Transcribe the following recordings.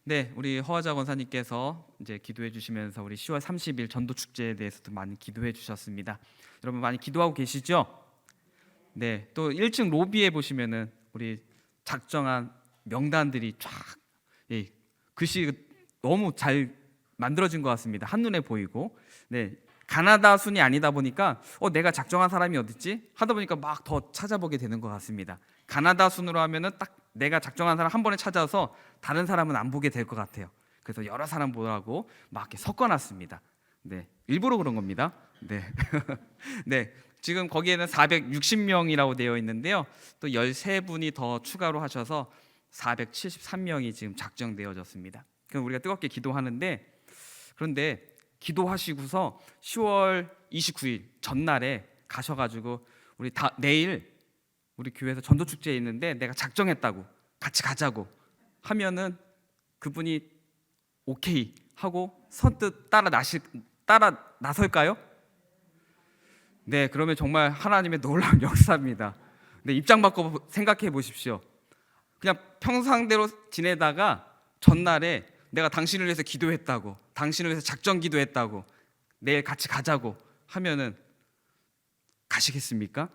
네, 우리 허화자 권사님께서 이제 기도해 주시면서 우리 10월 30일 전도 축제에 대해서도 많이 기도해 주셨습니다. 여러분 많이 기도하고 계시죠? 네, 또 1층 로비에 보시면은 우리 작정한 명단들이 쫙, 예, 글씨 너무 잘 만들어진 것 같습니다. 한눈에 보이고, 네, 가나다 순이 아니다 보니까 내가 작정한 사람이 어딨지? 하다 보니까 막 더 찾아보게 되는 것 같습니다. 가나다 순으로 하면은 딱 내가 작정한 사람 한 번에 찾아서 다른 사람은 안 보게 될 것 같아요. 그래서 여러 사람 보라고 막 이렇게 섞어놨습니다. 네, 일부러 그런 겁니다. 네, 네. 지금 거기에는 460명이라고 되어 있는데요. 또 13분이 더 추가로 하셔서 473명이 지금 작정되어졌습니다. 그럼 우리가 뜨겁게 기도하는데, 그런데 기도하시고서 10월 29일 전날에 가셔가지고 우리 내일 우리 교회에서 전도 축제에 있는데 내가 작정했다고 같이 가자고 하면은 그분이 오케이 하고 선뜻 따라 나설까요? 네, 그러면 정말 하나님의 놀라운 역사입니다. 네, 입장 바꿔 생각해 보십시오. 그냥 평상대로 지내다가 전날에 내가 당신을 위해서 기도했다고, 당신을 위해서 작정 기도했다고, 내일 같이 가자고 하면은 가시겠습니까?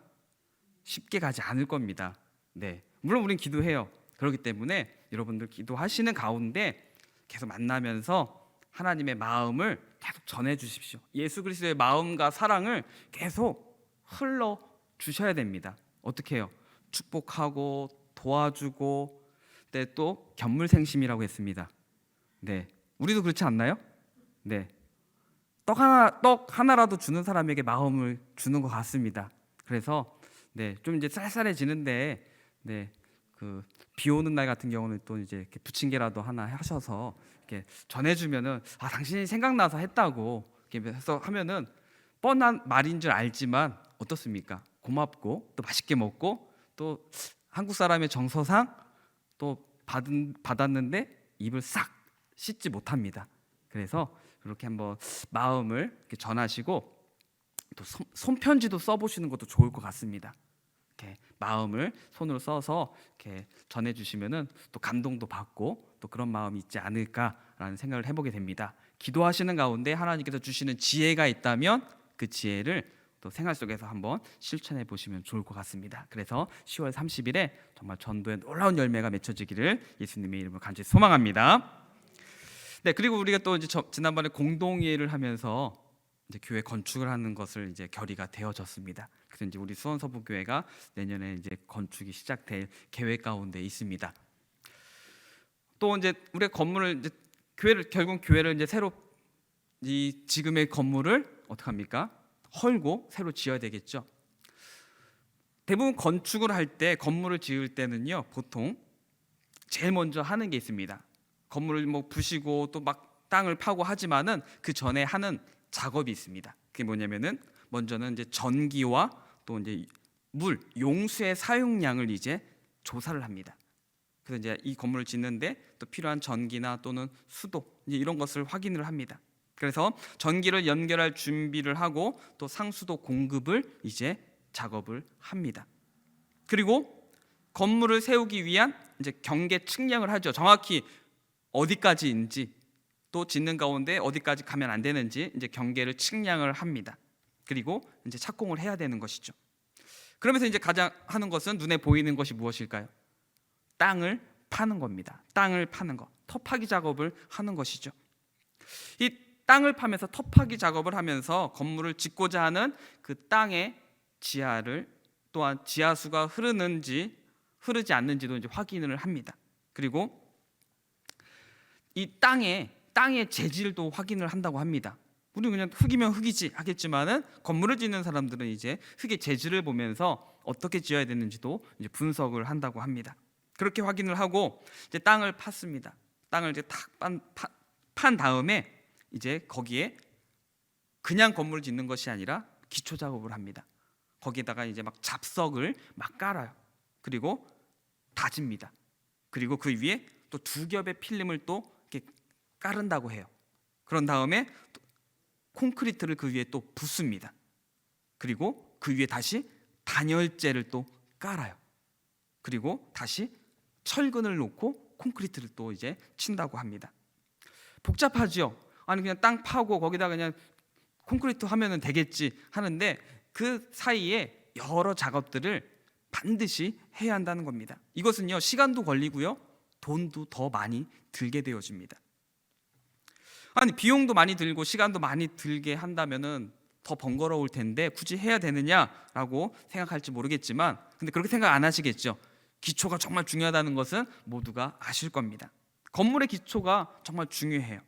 쉽게 가지 않을 겁니다. 네, 물론 우린 기도해요. 그렇기 때문에 여러분들 기도하시는 가운데 계속 만나면서 하나님의 마음을 계속 전해 주십시오. 예수 그리스도의 마음과 사랑을 계속 흘러 주셔야 됩니다. 어떻게 해요? 축복하고 도와주고, 네, 또 견물생심이라고 했습니다. 네, 우리도 그렇지 않나요? 네, 떡 하나라도 주는 사람에게 마음을 주는 것 같습니다. 그래서 네, 좀 이제 쌀쌀해지는데, 네, 그 비 오는 날 같은 경우는 또 이제 이렇게 부침개라도 하나 하셔서 이렇게 전해주면은 당신이 생각나서 했다고 이렇게 해서 하면은 뻔한 말인 줄 알지만 어떻습니까? 고맙고 또 맛있게 먹고 또 한국 사람의 정서상 또 받았는데 입을 싹 씻지 못합니다. 그래서 그렇게 한번 마음을 이렇게 전하시고 또 손편지도 써보시는 것도 좋을 것 같습니다. 이렇게 마음을 손으로 써서 이렇게 전해주시면은 또 감동도 받고 또 그런 마음이 있지 않을까라는 생각을 해보게 됩니다. 기도하시는 가운데 하나님께서 주시는 지혜가 있다면 그 지혜를 또 생활 속에서 한번 실천해 보시면 좋을 것 같습니다. 그래서 10월 30일에 정말 전도의 놀라운 열매가 맺혀지기를 예수님의 이름으로 간절히 소망합니다. 네, 그리고 우리가 또 이제 지난번에 공동회의를 하면서 이제 교회 건축을 하는 것을 이제 결의가 되어졌습니다. 그래서 이제 우리 수원서부교회가 내년에 이제 건축이 시작될 계획 가운데 있습니다. 또 이제 우리가 건물을 이제 결국 교회를 이제 새로 이 지금의 건물을 어떻게 합니까? 헐고 새로 지어야 되겠죠. 대부분 건축을 할 때 건물을 지을 때는요, 보통 제일 먼저 하는 게 있습니다. 건물을 뭐 부시고 또 막 땅을 파고 하지만은 그 전에 하는 작업이 있습니다. 그게 뭐냐면은 먼저는 이제 전기와 또 이제 물, 용수의 사용량을 이제 조사를 합니다. 그래서 이제 이 건물을 짓는데 또 필요한 전기나 또는 수도 이제 이런 것을 확인을 합니다. 그래서 전기를 연결할 준비를 하고 또 상수도 공급을 이제 작업을 합니다. 그리고 건물을 세우기 위한 이제 경계 측량을 하죠. 정확히 어디까지인지 또 짓는 가운데 어디까지 가면 안 되는지 이제 경계를 측량을 합니다. 그리고 이제 착공을 해야 되는 것이죠. 그러면서 이제 가장 하는 것은 눈에 보이는 것이 무엇일까요? 땅을 파는 겁니다. 땅을 파는 것, 터파기 작업을 하는 것이죠. 이 땅을 파면서 터파기 작업을 하면서 건물을 짓고자 하는 그 땅의 지하를 또한 지하수가 흐르는지 흐르지 않는지도 이제 확인을 합니다. 그리고 이 땅의 재질도 확인을 한다고 합니다. 우리 그냥 흙이면 흙이지 하겠지만은 건물을 짓는 사람들은 이제 흙의 재질을 보면서 어떻게 지어야 되는지도 이제 분석을 한다고 합니다. 그렇게 확인을 하고 이제 땅을 팠습니다. 땅을 이제 판 다음에 이제 거기에 그냥 건물을 짓는 것이 아니라 기초 작업을 합니다. 거기에다가 이제 막 잡석을 막 깔아요. 그리고 다집니다. 그리고 그 위에 또 2겹의 필름을 또 이렇게 깔은다고 해요. 그런 다음에 콘크리트를 그 위에 또 붓습니다. 그리고 그 위에 다시 단열재를 또 깔아요. 그리고 다시 철근을 놓고 콘크리트를 또 이제 친다고 합니다. 복잡하죠. 아니 그냥 땅 파고 거기다 그냥 콘크리트 하면은 되겠지 하는데 그 사이에 여러 작업들을 반드시 해야 한다는 겁니다. 이것은요 시간도 걸리고요 돈도 더 많이 들게 되어집니다. 아니 비용도 많이 들고 시간도 많이 들게 한다면은 더 번거로울 텐데 굳이 해야 되느냐라고 생각할지 모르겠지만 근데 그렇게 생각 안 하시겠죠. 기초가 정말 중요하다는 것은 모두가 아실 겁니다. 건물의 기초가 정말 중요해요.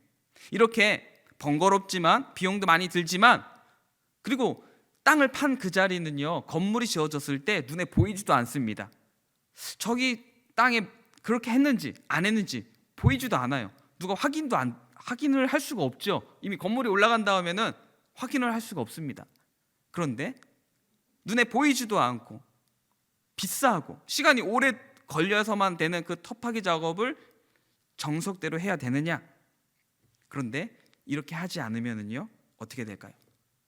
이렇게 번거롭지만 비용도 많이 들지만 그리고 땅을 판 그 자리는요 건물이 지어졌을 때 눈에 보이지도 않습니다. 저기 땅에 그렇게 했는지 안 했는지 보이지도 않아요. 누가 확인을 할 수가 없죠. 이미 건물이 올라간 다음에는 확인을 할 수가 없습니다. 그런데 눈에 보이지도 않고 비싸고 시간이 오래 걸려서만 되는 그 터파기 작업을 정석대로 해야 되느냐? 그런데 이렇게 하지 않으면요 어떻게 될까요?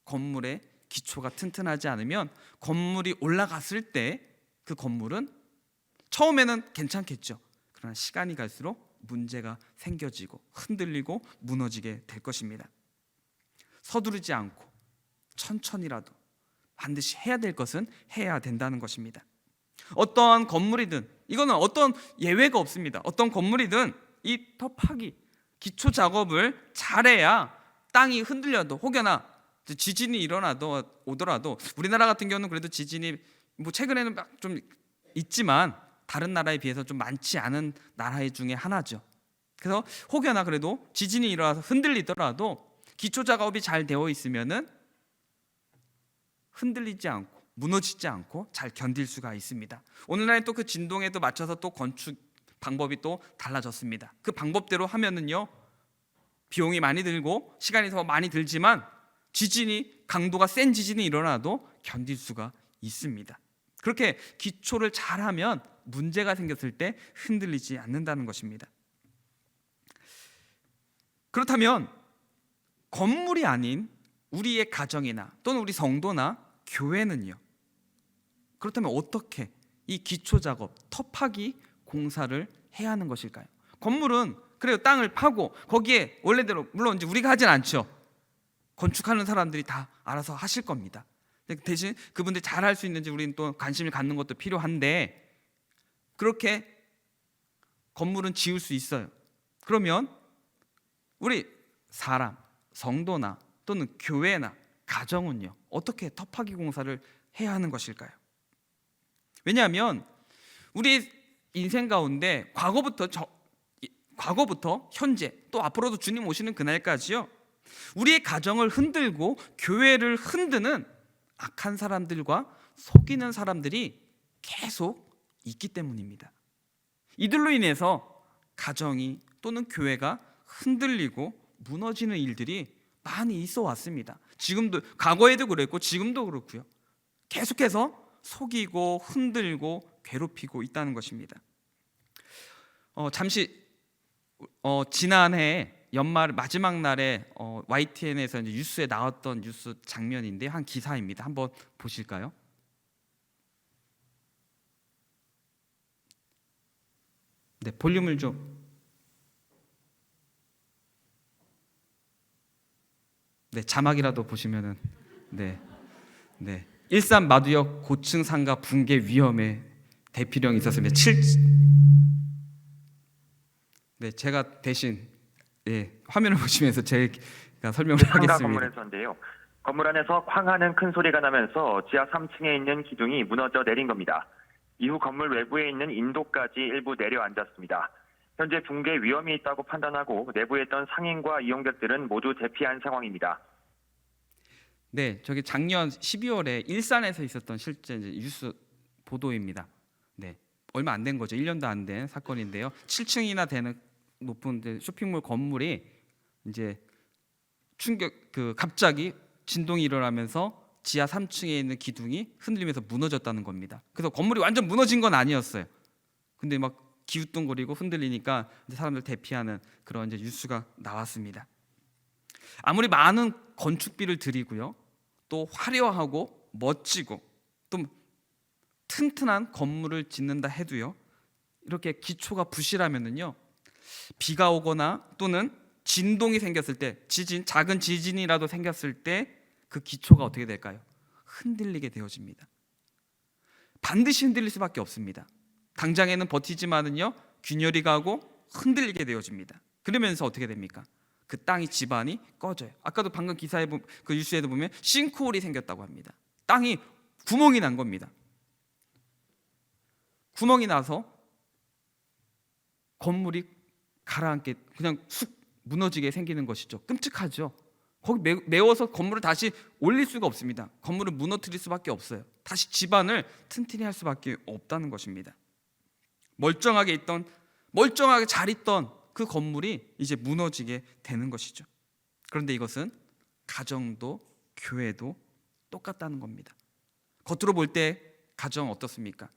건물의 기초가 튼튼하지 않으면 건물이 올라갔을 때 그 건물은 처음에는 괜찮겠죠. 그러나 시간이 갈수록 문제가 생겨지고 흔들리고 무너지게 될 것입니다. 서두르지 않고 천천히라도 반드시 해야 될 것은 해야 된다는 것입니다. 어떠한 건물이든 이거는 어떤 예외가 없습니다. 어떤 건물이든 이 터파기 기초 작업을 잘해야 땅이 흔들려도 혹여나 지진이 오더라도 우리나라 같은 경우는 그래도 지진이 뭐 최근에는 좀 있지만 다른 나라에 비해서 좀 많지 않은 나라 중에 하나죠. 그래서 혹여나 그래도 지진이 일어나서 흔들리더라도 기초 작업이 잘 되어 있으면은 흔들리지 않고 무너지지 않고 잘 견딜 수가 있습니다. 오늘날엔 또 그 진동에도 맞춰서 또 건축 방법이 또 달라졌습니다. 그 방법대로 하면은요 비용이 많이 들고 시간이 더 많이 들지만 강도가 센 지진이 일어나도 견딜 수가 있습니다. 그렇게 기초를 잘하면 문제가 생겼을 때 흔들리지 않는다는 것입니다. 그렇다면 건물이 아닌 우리의 가정이나 또는 우리 성도나 교회는요 그렇다면 어떻게 이 기초 작업, 터파기 공사를 해야 하는 것일까요? 건물은 그래요 땅을 파고 거기에 원래대로 물론 이제 우리가 하진 않죠. 건축하는 사람들이 다 알아서 하실 겁니다. 대신 그분들이 잘 할 수 있는지 우리는 또 관심을 갖는 것도 필요한데 그렇게 건물은 지을 수 있어요. 그러면 우리 사람, 성도나 또는 교회나 가정은요 어떻게 터파기 공사를 해야 하는 것일까요? 왜냐하면 우리 인생 가운데 과거부터 현재 또 앞으로도 주님 오시는 그날까지요 우리의 가정을 흔들고 교회를 흔드는 악한 사람들과 속이는 사람들이 계속 있기 때문입니다. 이들로 인해서 가정이 또는 교회가 흔들리고 무너지는 일들이 많이 있어 왔습니다. 지금도 과거에도 그랬고 지금도 그렇고요. 계속해서 속이고 흔들고 괴롭히고 있다는 것입니다. 지난해 연말 마지막 날에 YTN에서 이제 뉴스에 나왔던 뉴스 장면인데 한 기사입니다. 한번 보실까요? 네, 볼륨을 좀. 네, 자막이라도 보시면은 네, 일산 마두역 고층 상가 붕괴 위험에 대피령이 있었습니다. 네, 제가 대신 화면을 보시면서 제가 설명을 하겠습니다. 건물에서인데요. 건물 안에서 쾅하는 큰 소리가 나면서 지하 3층에 있는 기둥이 무너져 내린 겁니다. 이후 건물 외부에 있는 인도까지 일부 내려앉았습니다. 현재 붕괴 위험이 있다고 판단하고 내부에 있던 상인과 이용객들은 모두 대피한 상황입니다. 네, 저기 작년 12월에 일산에서 있었던 실제 뉴스 보도입니다. 네, 얼마 안 된 거죠. 1년도 안 된 사건인데요. 7층이나 되는 높은 쇼핑몰 건물이 이제 갑자기 진동이 일어나면서 지하 3층에 있는 기둥이 흔들리면서 무너졌다는 겁니다. 그래서 건물이 완전 무너진 건 아니었어요. 근데 막 기우뚱거리고 흔들리니까 사람들 대피하는 그런 이제 뉴스가 나왔습니다. 아무리 많은 건축비를 들이고요, 또 화려하고 멋지고 또 튼튼한 건물을 짓는다 해도요, 이렇게 기초가 부실하면은요, 비가 오거나 또는 진동이 생겼을 때, 작은 지진이라도 생겼을 때 그 기초가 어떻게 될까요? 흔들리게 되어집니다. 반드시 흔들릴 수밖에 없습니다. 당장에는 버티지만은요, 균열이 가고 흔들리게 되어집니다. 그러면서 어떻게 됩니까? 그 땅이, 집안이 꺼져요. 아까도 방금 기사에 그 뉴스에도 보면 싱크홀이 생겼다고 합니다. 땅이 구멍이 난 겁니다. 구멍이 나서 건물이 가라앉게, 그냥 쑥 무너지게 생기는 것이죠. 끔찍하죠. 거기 메워서 건물을 다시 올릴 수가 없습니다. 건물을 무너뜨릴 수밖에 없어요. 다시 집안을 튼튼히 할 수밖에 없다는 것입니다. 멀쩡하게 잘 있던 그 건물이 이제 무너지게 되는 것이죠. 그런데 이것은 가정도 교회도 똑같다는 겁니다. 겉으로 볼 때 가정 어떻습니까?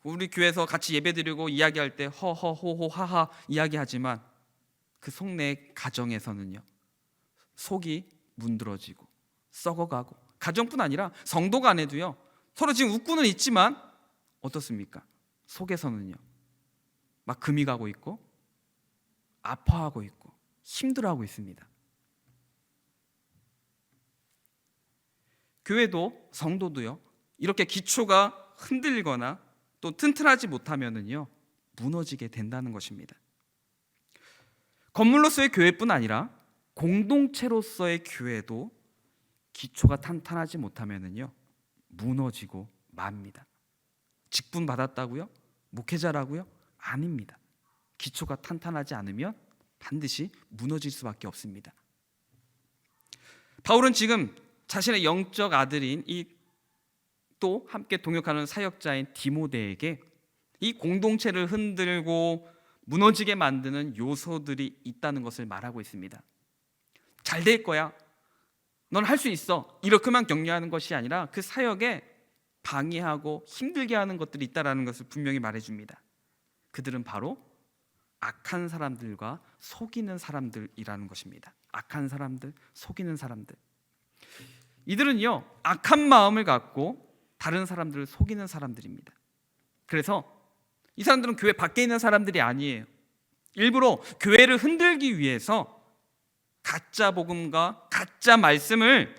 우리 교회에서 같이 예배드리고 이야기할 때 허허호호 하하 이야기하지만 그 속내 가정에서는요, 속이 문드러지고 썩어가고, 가정뿐 아니라 성도 간에도요, 서로 지금 웃고는 있지만 어떻습니까? 속에서는요 막 금이 가고 있고 아파하고 있고 힘들어하고 있습니다. 교회도 성도도요, 이렇게 기초가 흔들리거나 또 튼튼하지 못하면은요, 무너지게 된다는 것입니다. 건물로서의 교회뿐 아니라 공동체로서의 교회도 기초가 탄탄하지 못하면은요, 무너지고 맙니다. 직분 받았다고요? 목회자라고요? 아닙니다. 기초가 탄탄하지 않으면 반드시 무너질 수밖에 없습니다. 바울은 지금 자신의 영적 아들인 또 함께 동역하는 사역자인 디모데에게 이 공동체를 흔들고 무너지게 만드는 요소들이 있다는 것을 말하고 있습니다. 잘 될 거야, 넌 할 수 있어, 이렇게만 격려하는 것이 아니라 그 사역에 방해하고 힘들게 하는 것들이 있다는 것을 분명히 말해줍니다. 그들은 바로 악한 사람들과 속이는 사람들이라는 것입니다. 악한 사람들, 속이는 사람들. 이들은요, 악한 마음을 갖고 다른 사람들을 속이는 사람들입니다. 그래서 이 사람들은 교회 밖에 있는 사람들이 아니에요. 일부러 교회를 흔들기 위해서 가짜 복음과 가짜 말씀을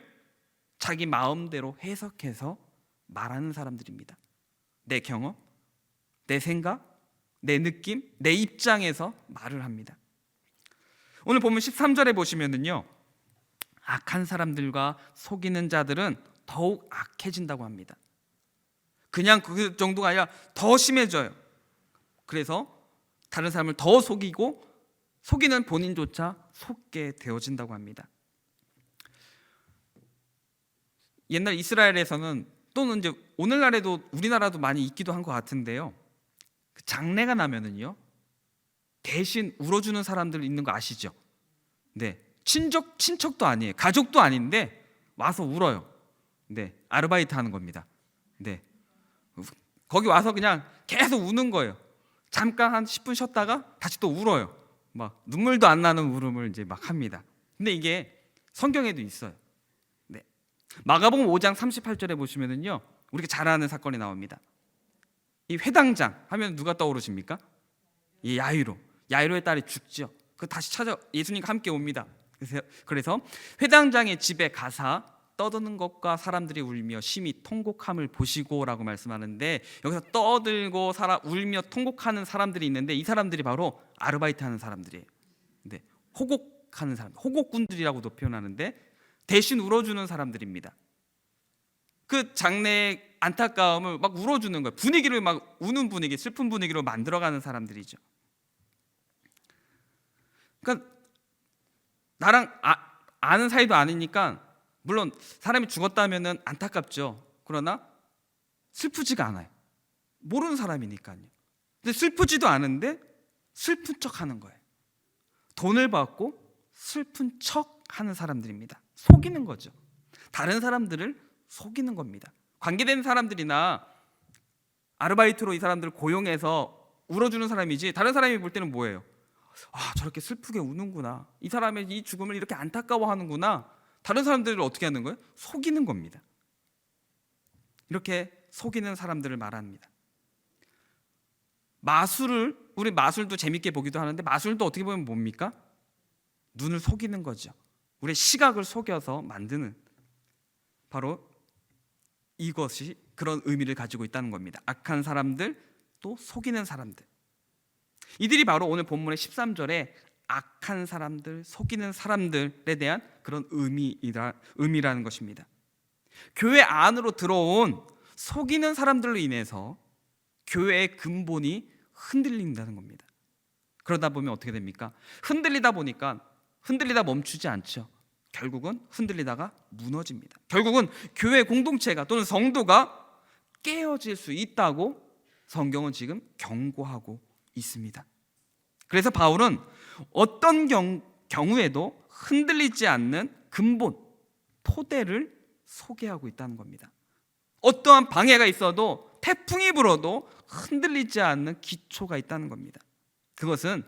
자기 마음대로 해석해서 말하는 사람들입니다. 내 경험, 내 생각, 내 느낌, 내 입장에서 말을 합니다. 오늘 보면 13절에 보시면은요, 악한 사람들과 속이는 자들은 더욱 악해진다고 합니다. 그냥 그 정도가 아니라 더 심해져요. 그래서 다른 사람을 더 속이고 속이는 본인조차 속게 되어진다고 합니다. 옛날 이스라엘에서는, 또는 이제 오늘날에도 우리나라도 많이 있기도 한 것 같은데요, 장례가 나면은요, 대신 울어주는 사람들 있는 거 아시죠? 네, 친척도 아니에요, 가족도 아닌데 와서 울어요. 네, 아르바이트 하는 겁니다. 네, 거기 와서 그냥 계속 우는 거예요. 잠깐 한 10분 쉬었다가 다시 또 울어요. 막 눈물도 안 나는 울음을 이제 막 합니다. 근데 이게 성경에도 있어요. 네, 마가복음 5장 38절에 보시면은요, 우리가 잘 아는 사건이 나옵니다. 이 회당장 하면 누가 떠오르십니까? 이 야이로의 딸이 죽죠. 그 다시 찾아 예수님과 함께 옵니다. 그래서 회당장의 집에 가사 떠드는 것과 사람들이 울며 심히 통곡함을 보시고라고 말씀하는데, 여기서 떠들고 울며 통곡하는 사람들이 있는데 이 사람들이 바로 아르바이트 하는 사람들이에요. 네, 호곡하는 사람, 호곡꾼들이라고도 표현하는데 대신 울어주는 사람들입니다. 그 장래의 안타까움을 막 울어주는 거예요. 분위기를 막 우는 분위기, 슬픈 분위기로 만들어가는 사람들이죠. 그러니까 나랑 아는 사이도 아니니까, 물론 사람이 죽었다면 안타깝죠. 그러나 슬프지가 않아요. 모르는 사람이니까요. 근데 슬프지도 않은데 슬픈 척 하는 거예요. 돈을 받고 슬픈 척 하는 사람들입니다. 속이는 거죠. 다른 사람들을 속이는 겁니다. 관계된 사람들이나 아르바이트로 이 사람들을 고용해서 울어주는 사람이지, 다른 사람이 볼 때는 뭐예요? 아, 저렇게 슬프게 우는구나, 이 사람의 이 죽음을 이렇게 안타까워하는구나. 다른 사람들을 어떻게 하는 거예요? 속이는 겁니다. 이렇게 속이는 사람들을 말합니다. 우리 마술도 재밌게 보기도 하는데 마술도 어떻게 보면 뭡니까? 눈을 속이는 거죠. 우리의 시각을 속여서 만드는, 바로 이것이 그런 의미를 가지고 있다는 겁니다. 악한 사람들, 또 속이는 사람들. 이들이 바로 오늘 본문의 13절에 악한 사람들, 속이는 사람들에 대한 그런 의미라는 것입니다. 교회 안으로 들어온 속이는 사람들로 인해서 교회의 근본이 흔들린다는 겁니다. 그러다 보면 어떻게 됩니까? 흔들리다 멈추지 않죠. 결국은 흔들리다가 무너집니다. 결국은 교회 공동체가 또는 성도가 깨어질 수 있다고 성경은 지금 경고하고 있습니다. 그래서 바울은 어떤 경우에도 흔들리지 않는 근본, 토대를 소개하고 있다는 겁니다. 어떠한 방해가 있어도, 태풍이 불어도 흔들리지 않는 기초가 있다는 겁니다. 그것은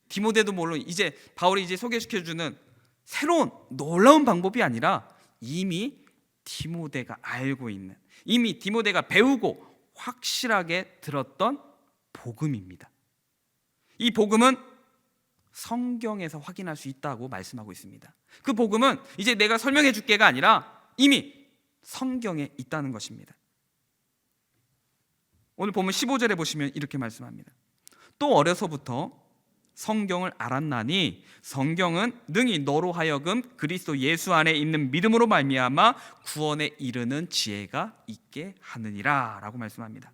디모데도 물론 이제 바울이 소개시켜주는 새로운 놀라운 방법이 아니라 이미 디모데가 알고 있는, 이미 디모데가 배우고 확실하게 들었던 복음입니다. 이 복음은 성경에서 확인할 수 있다고 말씀하고 있습니다. 그 복음은 이제 내가 설명해 줄게가 아니라 이미 성경에 있다는 것입니다. 오늘 본문 15절에 보시면 이렇게 말씀합니다. 또 어려서부터 성경을 알았나니 성경은 능히 너로 하여금 그리스도 예수 안에 있는 믿음으로 말미암아 구원에 이르는 지혜가 있게 하느니라 라고 말씀합니다.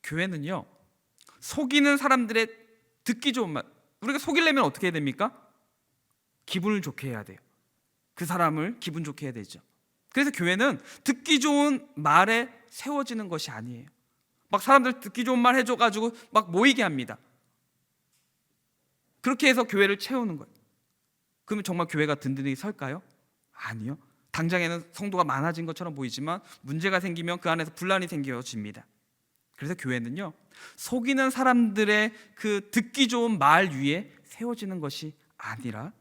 교회는요, 속이는 사람들의 듣기 좋은 말, 우리가 속이려면 어떻게 해야 됩니까? 기분을 좋게 해야 돼요. 그 사람을 기분 좋게 해야 되죠. 그래서 교회는 듣기 좋은 말에 세워지는 것이 아니에요. 막 사람들 듣기 좋은 말 해줘가지고 막 모이게 합니다. 그렇게 해서 교회를 채우는 거예요. 그러면 정말 교회가 든든히 설까요? 아니요. 당장에는 성도가 많아진 것처럼 보이지만 문제가 생기면 그 안에서 분란이 생겨집니다. 그래서 교회는요, 속이는 사람들의 그 듣기 좋은 말 위에 세워지는 것이 아니라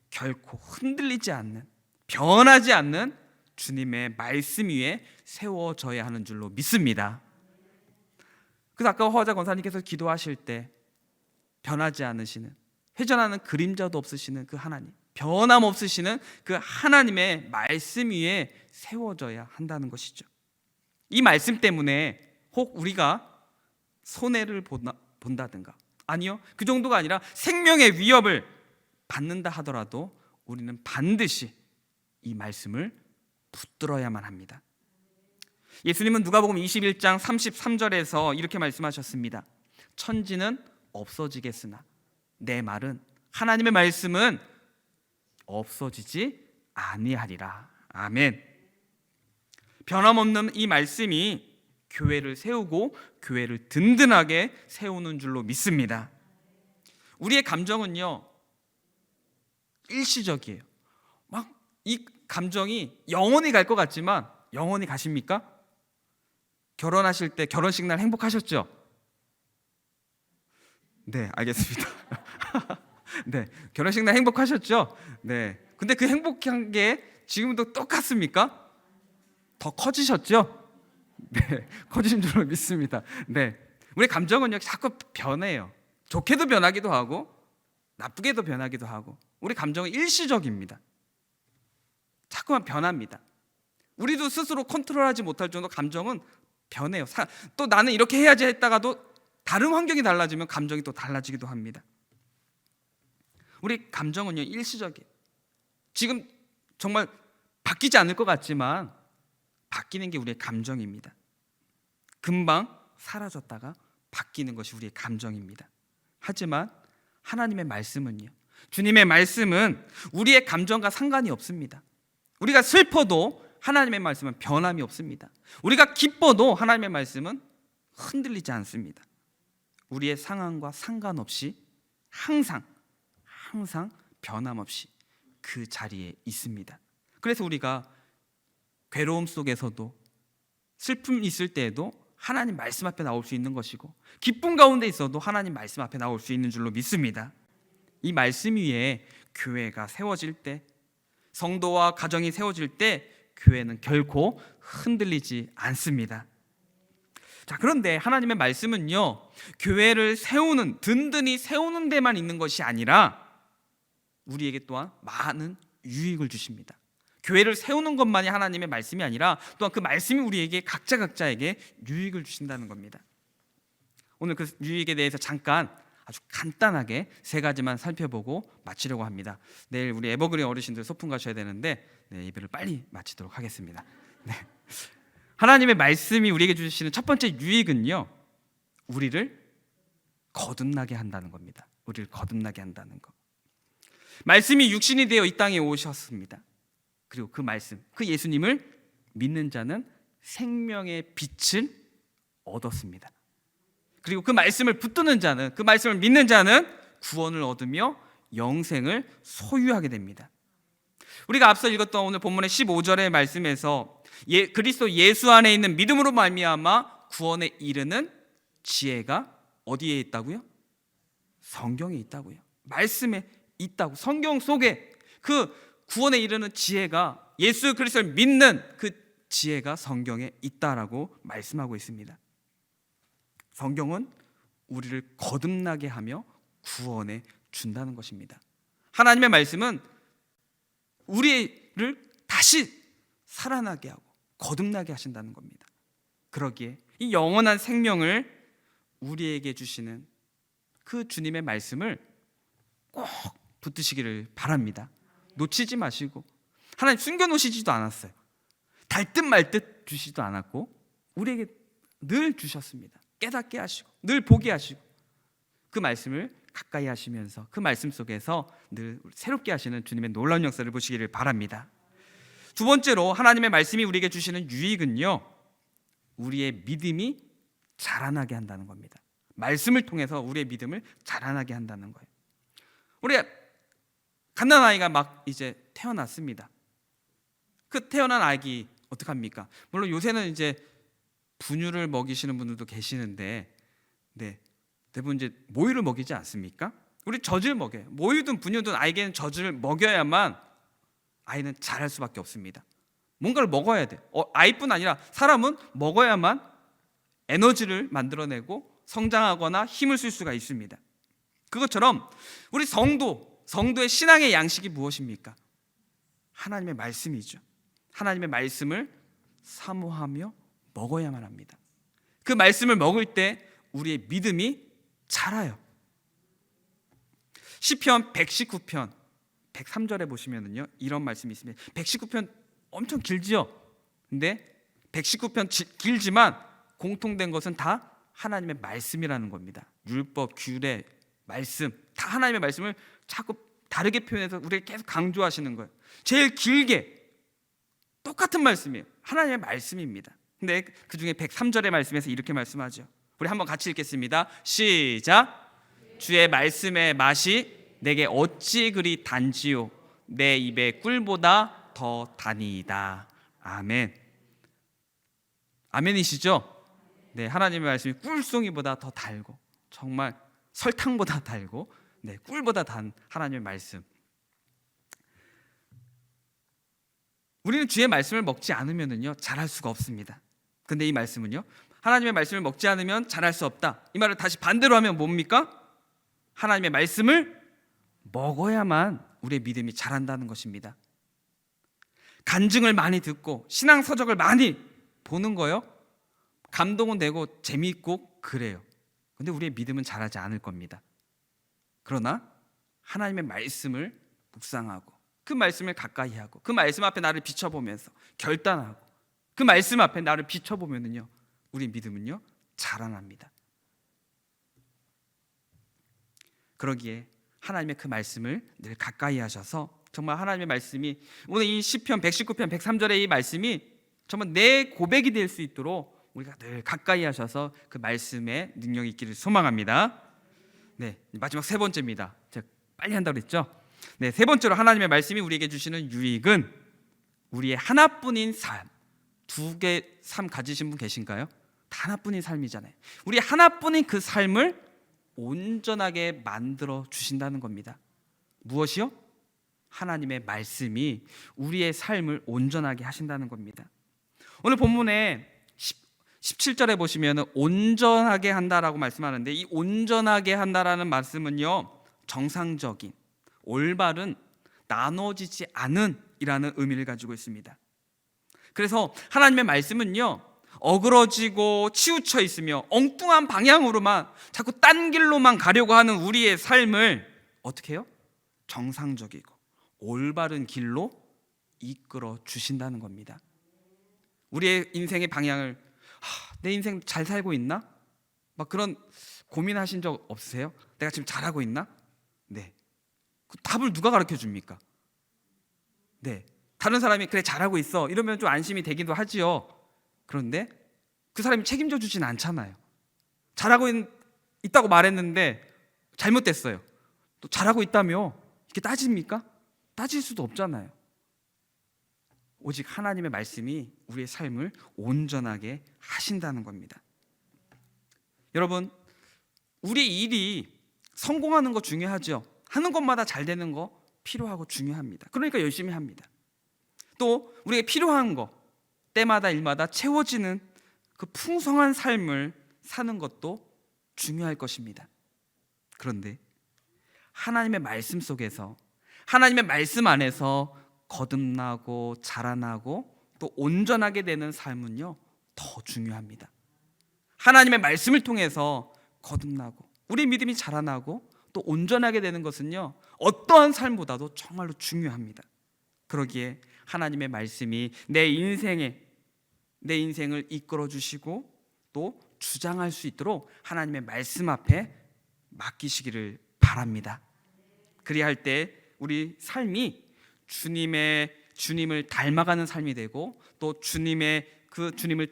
결코 흔들리지 않는, 변하지 않는 주님의 말씀 위에 세워져야 하는 줄로 믿습니다. 그래서 아까 허자 권사님께서 기도하실 때 변하지 않으시는, 회전하는 그림자도 없으시는 그 하나님, 변함없으시는 그 하나님의 말씀 위에 세워져야 한다는 것이죠. 이 말씀 때문에 혹 우리가 손해를 본다든가, 아니요, 그 정도가 아니라 생명의 위협을 받는다 하더라도 우리는 반드시 이 말씀을 붙들어야만 합니다. 예수님은 누가복음 21장 33절에서 이렇게 말씀하셨습니다. 천지는 없어지겠으나 내 말은, 하나님의 말씀은 없어지지 아니하리라. 아멘. 변함없는 이 말씀이 교회를 세우고 교회를 든든하게 세우는 줄로 믿습니다. 우리의 감정은요, 일시적이에요. 막 이 감정이 영원히 갈 것 같지만 영원히 가십니까? 결혼하실 때 결혼식 날 행복하셨죠? 네, 알겠습니다. 네, 결혼식 날 행복하셨죠? 네. 근데 그 행복한 게 지금도 똑같습니까? 더 커지셨죠? 네, 커지신 줄로 믿습니다. 네, 우리 감정은요 자꾸 변해요. 좋게도 변하기도 하고 나쁘게도 변하기도 하고, 우리 감정은 일시적입니다. 자꾸만 변합니다. 우리도 스스로 컨트롤하지 못할 정도 감정은 변해요. 또 나는 이렇게 해야지 했다가도 다른 환경이 달라지면 감정이 또 달라지기도 합니다. 우리 감정은요 일시적이에요. 지금 정말 바뀌지 않을 것 같지만 바뀌는 게 우리의 감정입니다. 금방 사라졌다가 바뀌는 것이 우리의 감정입니다. 하지만 하나님의 말씀은요, 주님의 말씀은 우리의 감정과 상관이 없습니다. 우리가 슬퍼도 하나님의 말씀은 변함이 없습니다. 우리가 기뻐도 하나님의 말씀은 흔들리지 않습니다. 우리의 상황과 상관없이 항상 변함없이 그 자리에 있습니다. 그래서 우리가 괴로움 속에서도, 슬픔이 있을 때에도 하나님 말씀 앞에 나올 수 있는 것이고, 기쁨 가운데 있어도 하나님 말씀 앞에 나올 수 있는 줄로 믿습니다. 이 말씀 위에 교회가 세워질 때, 성도와 가정이 세워질 때 교회는 결코 흔들리지 않습니다. 자, 그런데 하나님의 말씀은요, 교회를 세우는, 든든히 세우는 데만 있는 것이 아니라 우리에게 또한 많은 유익을 주십니다. 교회를 세우는 것만이 하나님의 말씀이 아니라 또한 그 말씀이 우리에게 각자에게 유익을 주신다는 겁니다. 오늘 그 유익에 대해서 잠깐 아주 간단하게 세 가지만 살펴보고 마치려고 합니다. 내일 우리 에버그린 어르신들 소풍 가셔야 되는데 예배를 빨리 마치도록 하겠습니다. 네. 하나님의 말씀이 우리에게 주시는 첫 번째 유익은요, 우리를 거듭나게 한다는 겁니다. 우리를 거듭나게 한다는 것. 말씀이 육신이 되어 이 땅에 오셨습니다. 그리고 그 말씀, 그 예수님을 믿는 자는 생명의 빛을 얻었습니다. 그리고 그 말씀을 붙드는 자는, 그 말씀을 믿는 자는 구원을 얻으며 영생을 소유하게 됩니다. 우리가 앞서 읽었던 오늘 본문의 15절의 말씀에서 그리스도 예수 안에 있는 믿음으로 말미암아 구원에 이르는 지혜가 어디에 있다고요? 성경에 있다고요. 말씀에 있다고. 성경 속에 그 구원에 이르는 지혜가, 예수 그리스도를 믿는 그 지혜가 성경에 있다라고 말씀하고 있습니다. 성경은 우리를 거듭나게 하며 구원해 준다는 것입니다. 하나님의 말씀은 우리를 다시 살아나게 하고 거듭나게 하신다는 겁니다. 그러기에 이 영원한 생명을 우리에게 주시는 그 주님의 말씀을 꼭 붙드시기를 바랍니다. 놓치지 마시고, 하나님 숨겨놓으시지도 않았어요. 달 듯 말 듯 주시지도 않았고 우리에게 늘 주셨습니다. 깨닫게 하시고 늘 보게 하시고 그 말씀을 가까이 하시면서 그 말씀 속에서 늘 새롭게 하시는 주님의 놀라운 역사를 보시기를 바랍니다. 두 번째로 하나님의 말씀이 우리에게 주시는 유익은요, 우리의 믿음이 자라나게 한다는 겁니다. 말씀을 통해서 우리의 믿음을 자라나게 한다는 거예요. 우리 갓난 아이가 막 이제 태어났습니다. 그 태어난 아기 어떡합니까? 물론 요새는 이제 분유를 먹이시는 분들도 계시는데, 대부분 이제 모유를 먹이지 않습니까? 우리 젖을 먹여요. 모유든 분유든 아이에게는 젖을 먹여야만 아이는 자랄 수밖에 없습니다. 뭔가를 먹어야 돼. 아이뿐 아니라 사람은 먹어야만 에너지를 만들어내고 성장하거나 힘을 쓸 수가 있습니다. 그것처럼 우리 성도의 신앙의 양식이 무엇입니까? 하나님의 말씀이죠. 하나님의 말씀을 사모하며 먹어야만 합니다. 그 말씀을 먹을 때 우리의 믿음이 자라요. 시편 119편 103절에 보시면은요, 이런 말씀이 있습니다. 119편 엄청 길지요. 근데 119편 길지만 공통된 것은 다 하나님의 말씀이라는 겁니다. 율법, 규례, 말씀, 다 하나님의 말씀을 자꾸 다르게 표현해서 우리에게 계속 강조하시는 거예요. 제일 길게 똑같은 말씀이에요. 하나님의 말씀입니다. 근데 그 중에 103절의 말씀에서 이렇게 말씀하죠. 우리 한번 같이 읽겠습니다. 시작. 주의 말씀의 맛이 내게 어찌 그리 단지요, 내 입의 꿀보다 더 다니이다. 아멘. 아멘이시죠? 네, 하나님의 말씀이 꿀송이보다 더 달고 정말 설탕보다 달고 꿀보다 단 하나님의 말씀. 우리는 주의 말씀을 먹지 않으면요 자랄 수가 없습니다. 근데 이 말씀은요, 하나님의 말씀을 먹지 않으면 자랄 수 없다. 이 말을 다시 반대로 하면 뭡니까? 하나님의 말씀을 먹어야만 우리의 믿음이 자란다는 것입니다. 간증을 많이 듣고 신앙 서적을 많이 보는 거요, 감동은 되고 재미있고 그래요. 근데 우리의 믿음은 자라지 않을 겁니다. 그러나 하나님의 말씀을 묵상하고 그 말씀을 가까이 하고 그 말씀 앞에 나를 비춰보면서 결단하고 그 말씀 앞에 나를 비춰보면요, 우리 믿음은요 자라납니다. 그러기에 하나님의 그 말씀을 늘 가까이 하셔서 정말 하나님의 말씀이 오늘 이 시편 119편 103절의 이 말씀이 정말 내 고백이 될 수 있도록 우리가 늘 가까이 하셔서 그 말씀에 능력이 있기를 소망합니다. 네, 마지막 세 번째입니다. 제가 빨리 한다고 그랬죠? 네, 세 번째로 하나님의 말씀이 우리에게 주시는 유익은 우리의 하나뿐인 삶. 두 개 삶 가지신 분 계신가요? 다 하나뿐인 삶이잖아요. 우리 하나뿐인 그 삶을 온전하게 만들어 주신다는 겁니다. 무엇이요? 하나님의 말씀이 우리의 삶을 온전하게 하신다는 겁니다. 오늘 본문에 17절에 보시면 온전하게 한다라고 말씀하는데, 이 온전하게 한다라는 말씀은요, 정상적인, 올바른, 나눠지지 않은 이라는 의미를 가지고 있습니다. 그래서 하나님의 말씀은요, 어그러지고 치우쳐 있으며 엉뚱한 방향으로만 자꾸 딴 길로만 가려고 하는 우리의 삶을 어떻게 해요? 정상적이고 올바른 길로 이끌어 주신다는 겁니다. 우리의 인생의 방향을 내 인생 잘 살고 있나? 막 그런 고민하신 적 없으세요? 내가 지금 잘하고 있나? 네. 그 답을 누가 가르쳐 줍니까? 네. 다른 사람이 그래 잘하고 있어 이러면 좀 안심이 되기도 하지요. 그런데 그 사람이 책임져 주진 않잖아요. 잘하고 있다고 말했는데 잘못됐어요. 또 잘하고 있다며 이렇게 따집니까? 따질 수도 없잖아요. 오직 하나님의 말씀이 우리의 삶을 온전하게 하신다는 겁니다. 여러분, 우리 일이 성공하는 거 중요하죠. 하는 것마다 잘 되는 거 필요하고 중요합니다. 그러니까 열심히 합니다. 또 우리에게 필요한 거 때마다 일마다 채워지는 그 풍성한 삶을 사는 것도 중요할 것입니다. 그런데 하나님의 말씀 속에서, 하나님의 말씀 안에서 거듭나고 자라나고 또 온전하게 되는 삶은요, 더 중요합니다. 하나님의 말씀을 통해서 거듭나고 우리 믿음이 자라나고 또 온전하게 되는 것은요, 어떠한 삶보다도 정말로 중요합니다. 그러기에 하나님의 말씀이 내 인생을 이끌어 주시고 또 주장할 수 있도록 하나님의 말씀 앞에 맡기시기를 바랍니다. 그리할 때 우리 삶이 주님을 닮아가는 삶이 되고 또 주님을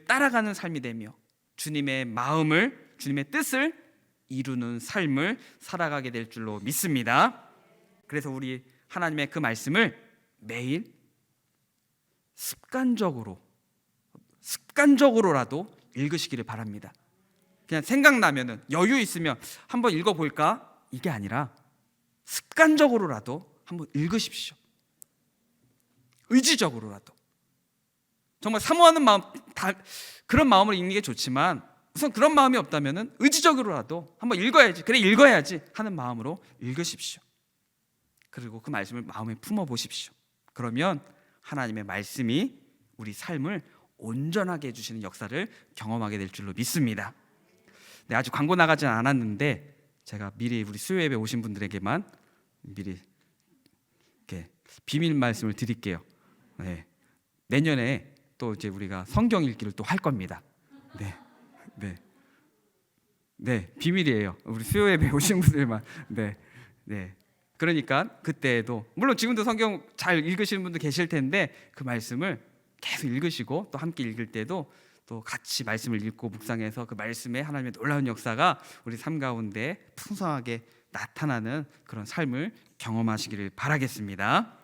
따라가는 삶이 되며 주님의 마음을, 주님의 뜻을 이루는 삶을 살아가게 될 줄로 믿습니다. 그래서 우리 하나님의 그 말씀을 매일 습관적으로라도 읽으시기를 바랍니다. 그냥 생각나면은, 여유 있으면 한번 읽어볼까? 이게 아니라 습관적으로라도 한번 읽으십시오. 의지적으로라도. 정말 사모하는 마음, 그런 마음으로 읽는 게 좋지만 우선 그런 마음이 없다면은 의지적으로라도 한번 읽어야지 하는 마음으로 읽으십시오. 그리고 그 말씀을 마음에 품어 보십시오. 그러면 하나님의 말씀이 우리 삶을 온전하게 해주시는 역사를 경험하게 될 줄로 믿습니다. 네, 아직 광고 나가지 않았는데 제가 미리 우리 수요 예배 오신 분들에게만 미리 이렇게 비밀 말씀을 드릴게요. 네, 내년에 또 이제 우리가 성경 읽기를 또 할 겁니다. 네, 비밀이에요. 우리 수요 예배 오신 분들만. 네. 그러니까 그때에도 물론 지금도 성경 잘 읽으시는 분도 계실 텐데 그 말씀을 계속 읽으시고 또 함께 읽을 때도 또 같이 말씀을 읽고 묵상해서 그 말씀에 하나님의 놀라운 역사가 우리 삶 가운데 풍성하게 나타나는 그런 삶을 경험하시기를 바라겠습니다.